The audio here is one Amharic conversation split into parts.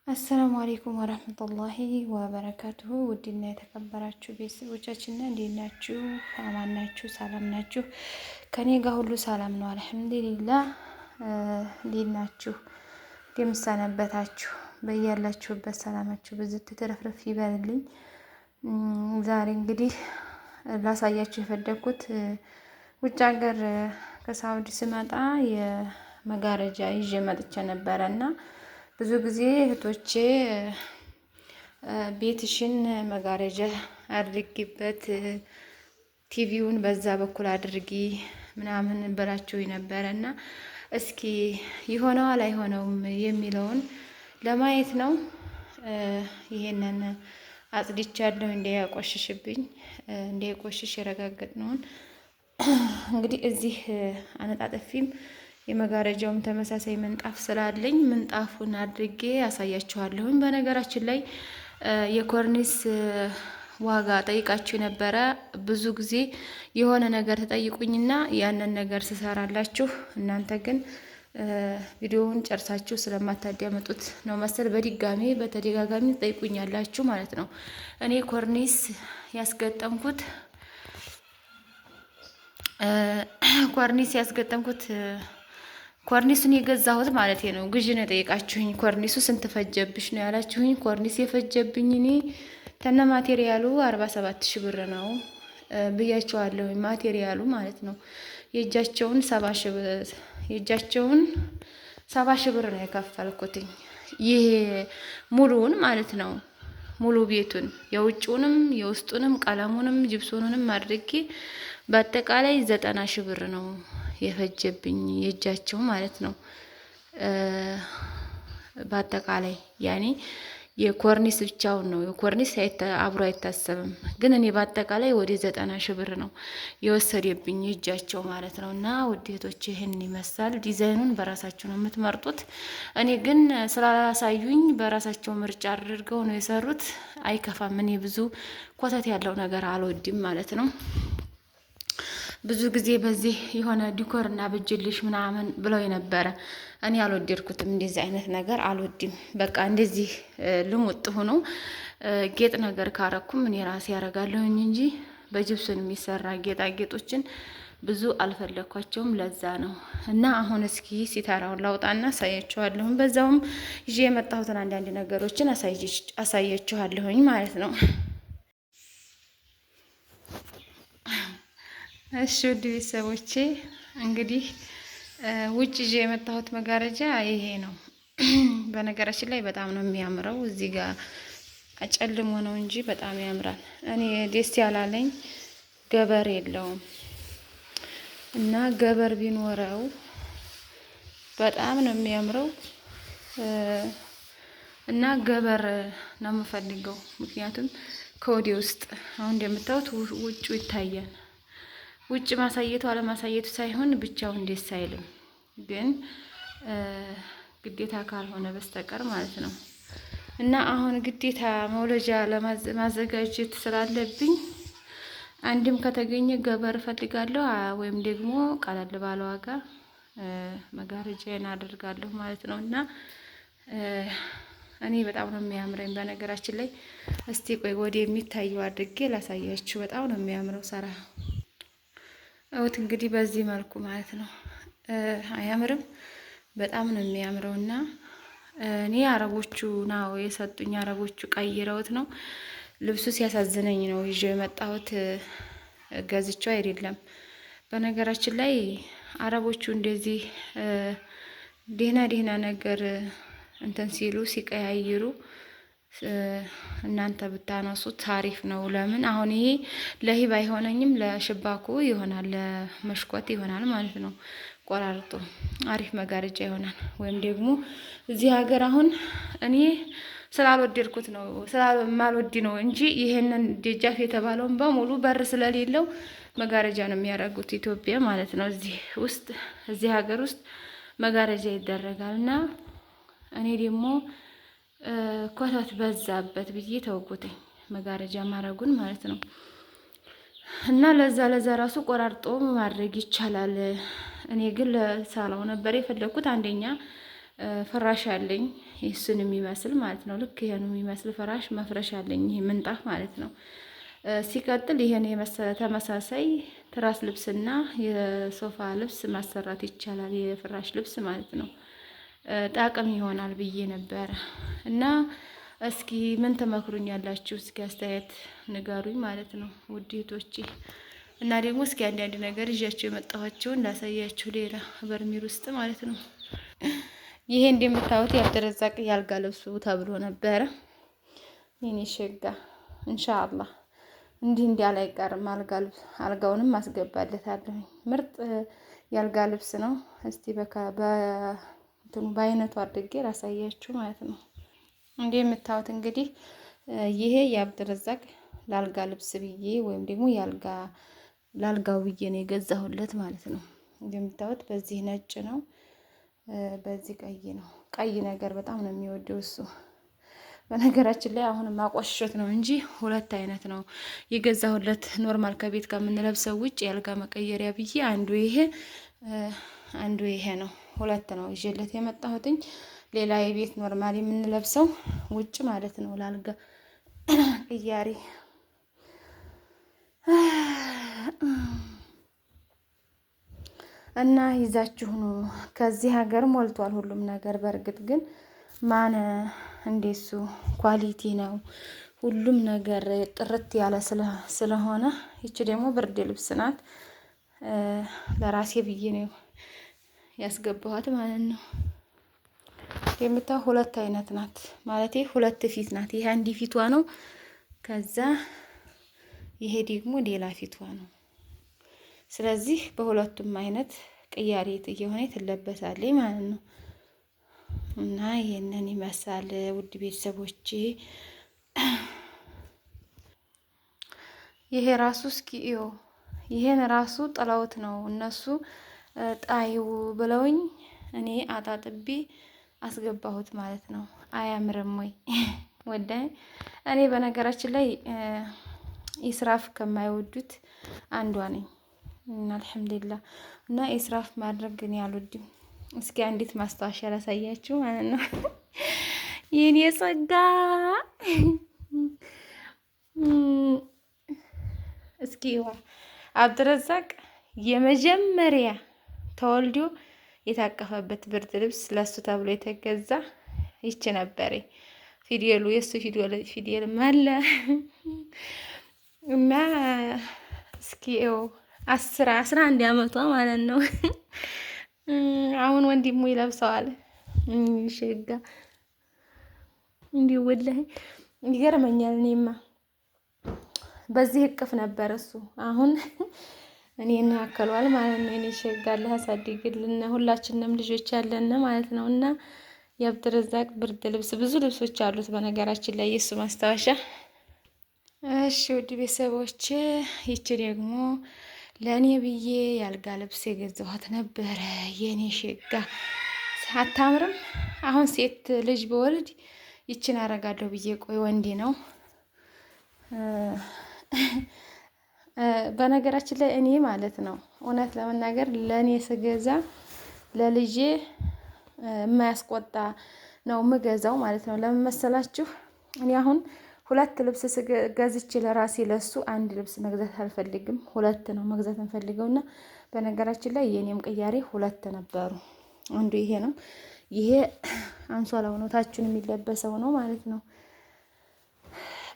አሰላሙ አሌይኩም ወረህመቱላሂ ወበረካቱሁ። ውድና የተከበራችሁ ቤተሰቦቻችን እንዴት ናችሁ? አማን ናችሁ? ሰላም ናችሁ? ከኔ ጋር ሁሉ ሰላም ነው አልሐምዱሊላህ። እንዴት ናችሁ? እንደምሰነበታችሁ በያላችሁበት ሰላማችሁ ብዝት ትረፍረፍ ይበልልኝ። ዛሬ እንግዲህ ላሳያችሁ የፈለኩት ውጭ ሀገር ከሳውዲ ስመጣ የመጋረጃ ይዤ መጥቼ ነበረ እና ብዙ ጊዜ እህቶቼ ቤትሽን መጋረጃ አድርጊበት፣ ቲቪውን በዛ በኩል አድርጊ ምናምን ብላችሁ ነበረ እና እስኪ ይሆነዋል አይሆነውም የሚለውን ለማየት ነው። ይሄንን አጽድቻለሁ እንዳያቆሽሽብኝ እንዳይቆሽሽ የረጋገጥነውን እንግዲህ እዚህ አነጣጥፊም የመጋረጃውም ተመሳሳይ ምንጣፍ ስላለኝ ምንጣፉን አድርጌ ያሳያችኋለሁኝ። በነገራችን ላይ የኮርኒስ ዋጋ ጠይቃችሁ የነበረ ብዙ ጊዜ የሆነ ነገር ተጠይቁኝና ያንን ነገር ስሰራላችሁ እናንተ ግን ቪዲዮውን ጨርሳችሁ ስለማታዳምጡት ነው መሰል በተደጋጋሚ ጠይቁኛላችሁ ማለት ነው። እኔ ኮርኒስ ያስገጠምኩት ኮርኒሱን የገዛሁት ማለት ነው። ግዢ ነው የጠየቃችሁኝ። ኮርኒሱ ስንት ፈጀብሽ ነው ያላችሁኝ። ኮርኒስ የፈጀብኝ እኔ ከነ ማቴሪያሉ 47 ሺህ ብር ነው ብያቸዋለሁኝ። ማቴሪያሉ ማለት ነው። የእጃቸውን 70 ሺህ ብር ነው የከፈልኩትኝ። ይሄ ሙሉውን ማለት ነው። ሙሉ ቤቱን የውጭውንም የውስጡንም ቀለሙንም ጅብሶኑንም አድርጌ በአጠቃላይ 90 ሺህ ብር ነው የፈጀብኝ የእጃቸው ማለት ነው። በአጠቃላይ ያኔ የኮርኒስ ብቻውን ነው። የኮርኒስ አብሮ አይታሰብም። ግን እኔ በአጠቃላይ ወደ 90 ሺህ ብር ነው የወሰደብኝ የእጃቸው ማለት ነው። እና ውዴቶች ይህን ይመስላል። ዲዛይኑን በራሳቸው ነው የምትመርጡት። እኔ ግን ስላላሳዩኝ በራሳቸው ምርጫ አድርገው ነው የሰሩት። አይከፋም። እኔ ብዙ ኮተት ያለው ነገር አልወድም ማለት ነው። ብዙ ጊዜ በዚህ የሆነ ዲኮር እና ብጅልሽ ምናምን ብለው የነበረ እኔ አልወደድኩትም። እንደዚህ አይነት ነገር አልወድም። በቃ እንደዚህ ልሙጥ ሆኖ ጌጥ ነገር ካረኩም እኔ ራሴ ያረጋለሁኝ እንጂ በጅብሱን የሚሰራ ጌጣጌጦችን ብዙ አልፈለኳቸውም። ለዛ ነው እና አሁን እስኪ ሲታራውን ላውጣና አሳያችኋለሁኝ። በዛውም ይዤ የመጣሁትን አንዳንድ ነገሮችን አሳያችኋለሁኝ ማለት ነው። እሺ ውድ ቤተሰቦቼ እንግዲህ ውጭ ይዤ የመጣሁት መጋረጃ ይሄ ነው። በነገራችን ላይ በጣም ነው የሚያምረው። እዚህ ጋር አጨልሞ ነው እንጂ በጣም ያምራል። እኔ ደስ ያላለኝ ገበር የለውም እና ገበር ቢኖረው በጣም ነው የሚያምረው እና ገበር ነው የምፈልገው። ምክንያቱም ከወዲህ ውስጥ አሁን እንደምታዩት ውጩ ይታያል። ውጭ ማሳየቱ አለማሳየቱ ሳይሆን ብቻውን ደስ አይልም፣ ግን ግዴታ ካልሆነ በስተቀር ማለት ነው። እና አሁን ግዴታ መውለጃ ለማዘጋጀት ስላለብኝ አንድም ከተገኘ ገበር እፈልጋለሁ፣ ወይም ደግሞ ቀለል ባለ ዋጋ መጋረጃዬን አደርጋለሁ ማለት ነው። እና እኔ በጣም ነው የሚያምረኝ በነገራችን ላይ። እስቲ ቆይ ወደ የሚታየው አድርጌ ላሳያችሁ። በጣም ነው የሚያምረው ሰራ እውት እንግዲህ በዚህ መልኩ ማለት ነው። አያምርም? በጣም ነው የሚያምረው። እና እኔ አረቦቹ ነው የሰጡኝ። አረቦቹ ቀይረውት ነው። ልብሱ ሲያሳዝነኝ ነው ይዤ የመጣሁት፣ ገዝቼው አይደለም። በነገራችን ላይ አረቦቹ እንደዚህ ደህና ነገር እንትን ሲሉ ሲቀያይሩ እናንተ ብታነሱት ታሪፍ ነው። ለምን አሁን ይሄ ለሂብ አይሆነኝም፣ ለሽባኩ ይሆናል፣ ለመሽኮት ይሆናል ማለት ነው። ቆራርጦ አሪፍ መጋረጃ ይሆናል። ወይም ደግሞ እዚህ ሀገር አሁን እኔ ስላልወደድኩት ነው ስላልማልወድ ነው እንጂ ይሄንን ደጃፍ የተባለውን በሙሉ በር ስለሌለው መጋረጃ ነው የሚያደርጉት ኢትዮጵያ ማለት ነው። እዚህ ሀገር ውስጥ መጋረጃ ይደረጋል እና እኔ ደግሞ ኮተት በዛበት ብዬ ተውኩትኝ መጋረጃ ማረጉን ማለት ነው። እና ለዛ ራሱ ቆራርጦ ማድረግ ይቻላል። እኔ ግን ለሳላው ነበር የፈለኩት። አንደኛ ፍራሽ አለኝ እሱን የሚመስል ማለት ነው። ልክ ይሄን የሚመስል ፍራሽ መፍረሻ አለኝ፣ ይሄ ምንጣፍ ማለት ነው። ሲቀጥል ይሄን የመሰለ ተመሳሳይ ትራስ ልብስና የሶፋ ልብስ ማሰራት ይቻላል፣ የፍራሽ ልብስ ማለት ነው። ጣቅም ይሆናል ብዬ ነበረ እና እስኪ ምን ትመክሩኛላችሁ? እስኪ አስተያየት ንገሩኝ ማለት ነው ውዴቶቼ። እና ደግሞ እስኪ አንዳንድ ነገር ይዣቸው የመጣኋቸውን ላሳያችሁ፣ ሌላ በርሜል ውስጥ ማለት ነው። ይሄ እንደምታዩት የአብደረዛቅ ያልጋ ልብሱ ተብሎ ነበረ። የኔ ሸጋ ኢንሻአላህ እንዲህ እንዲያለ አይቀርም። አልጋውንም አስገባለታለሁ። ምርጥ ያልጋ ልብስ ነው። እስቲ በአይነቱ አድርጌ ላሳያችሁ ማለት ነው። እንደምታዩት እንግዲህ ይሄ የአብደረዛቅ ላልጋ ልብስ ብዬ ወይም ደግሞ ላልጋው ብዬ ነው የገዛሁለት ማለት ነው። እንደምታዩት በዚህ ነጭ ነው፣ በዚህ ቀይ ነው። ቀይ ነገር በጣም ነው የሚወደው እሱ። በነገራችን ላይ አሁን ማቆሸት ነው እንጂ ሁለት አይነት ነው የገዛሁለት። ኖርማል ከቤት ከምንለብሰው ውጭ ያልጋ መቀየሪያ ብዬ አንዱ ይሄ ነው። ሁለት ነው ይዤለት የመጣሁትኝ። ሌላ የቤት ኖርማል የምንለብሰው ውጭ ማለት ነው ላልጋ ቅያሪ እና ይዛችሁ ነው። ከዚህ ሀገር ሞልቷል ሁሉም ነገር። በእርግጥ ግን ማን እንደሱ ኳሊቲ ነው ሁሉም ነገር ጥርት ያለ ስለሆነ። ይቺ ደግሞ ብርድ ልብስ ናት። ለራሴ ብዬ ነው ያስገባኋት ማለት ነው። የምታው ሁለት አይነት ናት ማለት ሁለት ፊት ናት። ይሄ አንድ ፊቷ ነው። ከዛ ይሄ ደግሞ ሌላ ፊቷ ነው። ስለዚህ በሁለቱም አይነት ቅያሬ እየሆነ ትለበሳለች ማለት ነው። እና ይሄንን ይመስላል ውድ ቤተሰቦቼ። ይሄ ራሱ እስኪ ይሄን ራሱ ጥለውት ነው እነሱ ጣዩ ብለውኝ እኔ አጣጥቤ አስገባሁት ማለት ነው። አያምርም ወይ ወዳይ? እኔ በነገራችን ላይ ኢስራፍ ከማይወዱት አንዷ ነኝ እና አልሐምዱሊላህ። እና ኢስራፍ ማድረግ ግን ያልወድም። እስኪ አንዲት ማስታወሻ ላሳያችሁ ማለት ነው። የኔ ጸጋ እስኪ አብደረዛቅ የመጀመሪያ ተወልዶ የታቀፈበት ብርድ ልብስ ለሱ ተብሎ የተገዛ ይች ነበር። ፊደሉ የሱ ፊደል ማለ እና እስኪ 11 አመቷ ማለት ነው። አሁን ወንድሙ ይለብሰዋል። ሸጋ እንዲሁ ወላሂ ይገርመኛል። እኔማ በዚህ እቅፍ ነበር እሱ። አሁን እኔን ያከሏል ማለት ነው። እኔ ሸጋ አላህ ያሳድግልን። ሁላችንም ልጆች ያለን ማለት ነው። እና የአብደረዛቅ ብርድ ልብስ ብዙ ልብሶች አሉት በነገራችን ላይ የሱ ማስታወሻ። እሺ ውድ ቤተሰቦች፣ ይቺ ደግሞ ለእኔ ብዬ ያልጋ ልብስ የገዛኋት ነበረ። የኔ ሸጋ አታምርም? አሁን ሴት ልጅ በወልድ ይችን አረጋለሁ ብዬ ቆይ ወንዴ ነው። በነገራችን ላይ እኔ ማለት ነው እውነት ለመናገር ለእኔ ስገዛ ለልጄ የማያስቆጣ ነው የምገዛው ማለት ነው። ለምን መሰላችሁ? እኔ አሁን ሁለት ልብስ ገዝቼ ለራሴ ለሱ አንድ ልብስ መግዛት አልፈልግም። ሁለት ነው መግዛት እንፈልገውና በነገራችን ላይ የኔም ቅያሬ ሁለት ነበሩ። አንዱ ይሄ ነው። ይሄ አንሶላው ነው፣ ታቹን የሚለበሰው ነው ማለት ነው።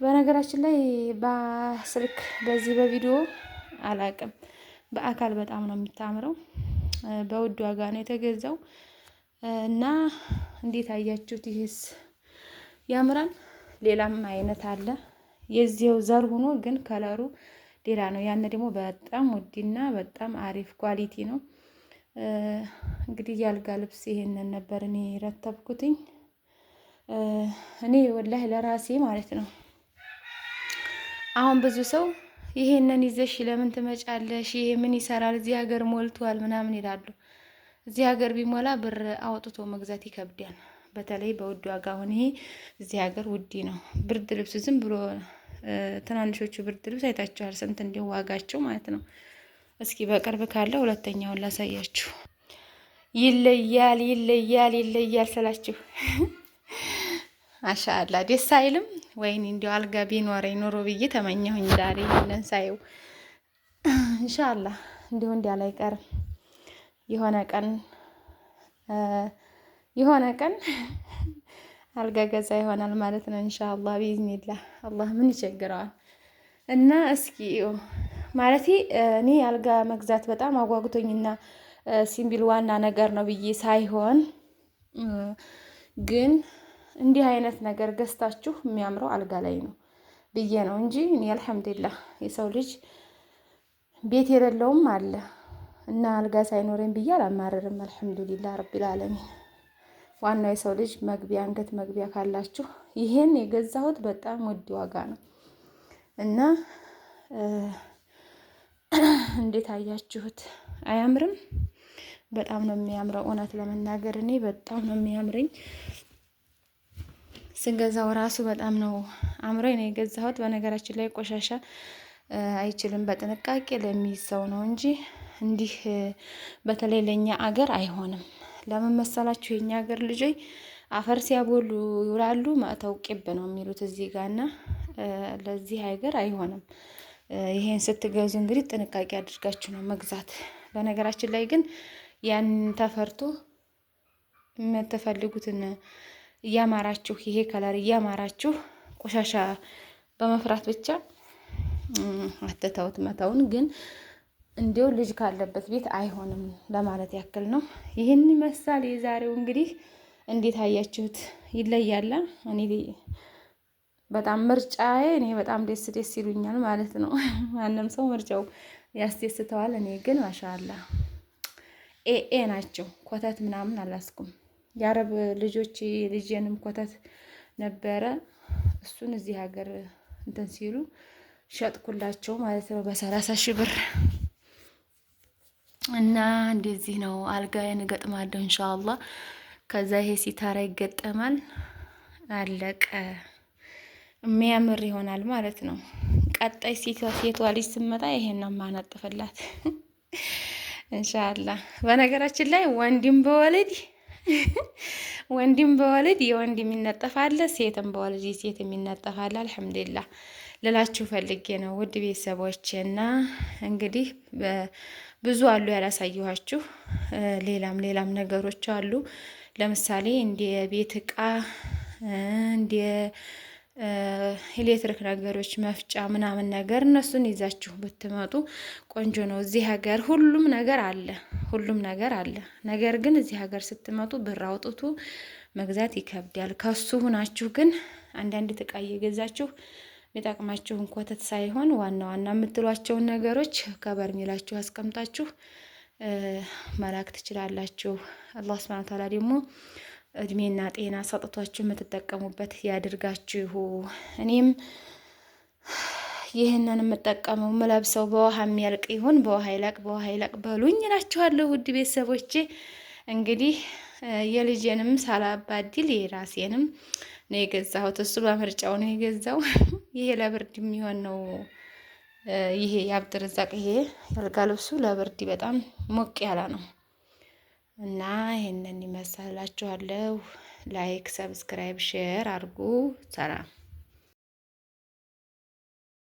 በነገራችን ላይ በስልክ በዚህ በቪዲዮ አላቅም፣ በአካል በጣም ነው የምታምረው። በውድ ዋጋ ነው የተገዛው እና እንዴት አያችሁት? ይሄስ ያምራል። ሌላም አይነት አለ የዚህው ዘር ሆኖ ግን ከለሩ ሌላ ነው። ያን ደግሞ በጣም ውድና በጣም አሪፍ ኳሊቲ ነው። እንግዲህ ያልጋ ልብስ ይሄንን ነበር እኔ ረተብኩትኝ። እኔ ወላሂ ለራሴ ማለት ነው። አሁን ብዙ ሰው ይሄንን ይዘሽ ለምን ትመጫለሽ? ይሄ ምን ይሰራል? እዚህ ሀገር ሞልቷል ምናምን ይላሉ። እዚህ ሀገር ቢሞላ ብር አውጥቶ መግዛት ይከብዳል። በተለይ በውድ ዋጋ። አሁን ይሄ እዚህ ሀገር ውድ ነው። ብርድ ልብስ ዝም ብሎ ትናንሾቹ ብርድ ልብስ አይታችኋል ስንት እንደው ዋጋቸው ማለት ነው። እስኪ በቅርብ ካለ ሁለተኛውን ላሳያችሁ። ይለያል ይለያል ይለያል ስላችሁ ማሻአላ ደስ አይልም? ወይኔ እንዲያው አልጋ ቢኖረኝ ኑሮ ብዬ ተመኘሁኝ ዛሬ ይሄንን ሳየው። ኢንሻአላህ እንዲሁ እንዲያለ አይቀርም የሆነ ቀን አልጋ ገዛ ይሆናል ማለት ነው ኢንሻአላህ ቢዝኒላህ። አላህ ምን ይቸግረዋል? እና እስኪ ማለቴ እኔ አልጋ መግዛት በጣም አጓጉቶኝና ሲምቢል ዋና ነገር ነው ብዬ ሳይሆን ግን እንዲህ አይነት ነገር ገዝታችሁ የሚያምረው አልጋ ላይ ነው ብዬ ነው እንጂ እኔ አልሐምዱሊላህ የሰው ልጅ ቤት የሌለውም አለ እና አልጋ ሳይኖረኝ ብዬ አላማረርም። አልሐምዱሊላህ ረቢል ዓለሚን። ዋናው የሰው ልጅ መግቢያ አንገት መግቢያ ካላችሁ ይሄን የገዛሁት በጣም ውድ ዋጋ ነው እና እንዴት አያችሁት? አያምርም? በጣም ነው የሚያምረው። እውነት ለመናገር እኔ በጣም ነው የሚያምረኝ። ስንገዛው ራሱ በጣም ነው አምሮኝ ነው የገዛሁት። በነገራችን ላይ ቆሻሻ አይችልም፣ በጥንቃቄ ለሚይዝ ሰው ነው እንጂ እንዲህ በተለይ ለኛ አገር አይሆንም። ለምን መሰላችሁ? የኛ ሀገር ልጆች አፈር ሲያቦሉ ይውላሉ፣ ማእተው ቂብ ነው የሚሉት እዚህ ጋርና ለዚህ ሀገር አይሆንም። ይሄን ስትገዙ እንግዲህ ጥንቃቄ አድርጋችሁ ነው መግዛት። በነገራችን ላይ ግን ያን ተፈርቶ የምትፈልጉትን እያማራችሁ ይሄ ከለር እያማራችሁ ቆሻሻ በመፍራት ብቻ አትተውት መተውን። ግን እንዲው ልጅ ካለበት ቤት አይሆንም ለማለት ያክል ነው። ይህን ይመስላል የዛሬው እንግዲህ። እንዴት አያችሁት? ይለያል። እኔ በጣም ምርጫዬ እኔ በጣም ደስ ይሉኛል ማለት ነው። ማንም ሰው ምርጫው ያስደስተዋል። እኔ ግን ማሻአላ ኤኤ ናቸው። ኮተት ምናምን አላስኩም። የአረብ ልጆች ልጅንም ኮተት ነበረ። እሱን እዚህ ሀገር እንትን ሲሉ ሸጥኩላቸው ማለት ነው በ30,000 ብር። እና እንደዚህ ነው አልጋዬን እገጥማለሁ ኢንሻአላህ። ከዛ ይሄ ሲታራ ይገጠማል፣ አለቀ። የሚያምር ይሆናል ማለት ነው። ቀጣይ ሴቷ ልጅ ስትመጣ ይሄን ነው የማነጥፍላት ኢንሻአላህ። በነገራችን ላይ ወንድም በወልድ የወንድ የሚነጠፋል፣ ሴትም በወልድ የሴት የሚነጠፋል። አልሐምዱሊላህ ልላችሁ ፈልጌ ነው ውድ ቤተሰቦች። እና እንግዲህ ብዙ አሉ ያላሳየኋችሁ፣ ሌላም ነገሮች አሉ። ለምሳሌ እንደ ቤት እቃ እንደ ኤሌክትሪክ ነገሮች መፍጫ ምናምን ነገር እነሱን ይዛችሁ ብትመጡ ቆንጆ ነው። እዚህ ሀገር ሁሉም ነገር አለ። ነገር ግን እዚህ ሀገር ስትመጡ ብር አውጥቶ መግዛት ይከብዳል። ከሱ ሁናችሁ ግን አንዳንድ እቃ እየገዛችሁ የሚጠቅማችሁን ኮተት ሳይሆን ዋና የምትሏቸውን ነገሮች ከበርሜላችሁ አስቀምጣችሁ መላክ ትችላላችሁ። አላህ ሱብሓነሁ ወተዓላ ደግሞ እድሜና ጤና ሰጥቷችሁ የምትጠቀሙበት ያድርጋችሁ። እኔም ይህንን የምጠቀመው የምለብሰው በውሃ የሚያልቅ ይሁን በውሃ ይለቅ በሉኝ እላችኋለሁ ውድ ቤተሰቦቼ። እንግዲህ የልጄንም ሳላባድል የራሴንም ነው የገዛሁት። እሱ በምርጫው ነው የገዛው። ይሄ ለብርድ የሚሆን ነው። ይሄ የአብድርዛቅ ይሄ ያልጋ ልብሱ ለብርድ በጣም ሞቅ ያለ ነው እና ይሄንን ይመስላችኋለሁ። ላይክ፣ ሰብስክራይብ፣ ሼር አድርጉ። ሰላም